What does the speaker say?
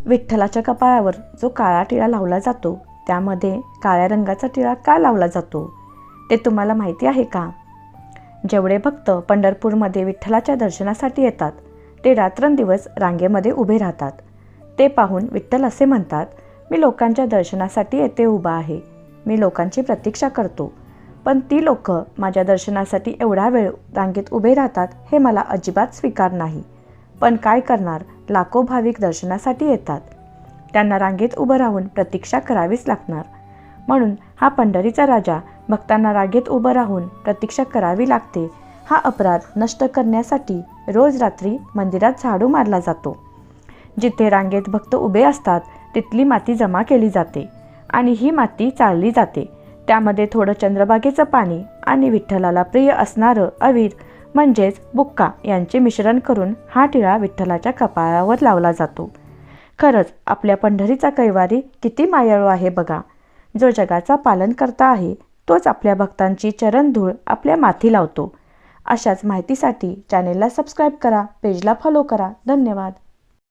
विठ्ठलाच्या कपाळावर जो काळा टिळा लावला जातो त्यामध्ये काळ्या रंगाचा टिळा का लावला जातो ते तुम्हाला माहिती आहे का? जेवढे भक्त पंढरपूरमध्ये विठ्ठलाच्या दर्शनासाठी येतात ते रात्रंदिवस रांगेमध्ये उभे राहतात. ते पाहून विठ्ठल असे म्हणतात, मी लोकांच्या दर्शनासाठी येथे उभा आहे. मी लोकांची प्रतीक्षा करतो, पण ती लोक माझ्या दर्शनासाठी एवढा वेळ रांगेत उभे राहतात हे मला अजिबात स्वीकार नाही. पण काय करणार, लाखो भाविक दर्शनासाठी येतात. त्यांना रांगेत उभं राहून प्रतीक्षा करावीच लागणार. म्हणून हा पंढरीचा राजा भक्तांना रांगेत उभं राहून प्रतीक्षा करावी लागते हा अपराध नष्ट करण्यासाठी रोज रात्री मंदिरात झाडू मारला जातो. जिथे रांगेत भक्त उभे असतात तिथली माती जमा केली जाते आणि ही माती चाळली जाते. त्यामध्ये थोडं चंद्रभागेचं पाणी आणि विठ्ठलाला प्रिय असणारं अवीर म्हणजेच बुक्का यांचे मिश्रण करून हा टिळा विठ्ठलाच्या कपाळावर लावला जातो. खरंच आपल्या पंढरीचा कैवारी किती मायाळू आहे बघा. जो जगाचा पालन करता आहे तोच आपल्या भक्तांची चरणधूळ आपल्या माथी लावतो. अशाच माहितीसाठी चॅनेलला सबस्क्राईब करा, पेजला फॉलो करा. धन्यवाद.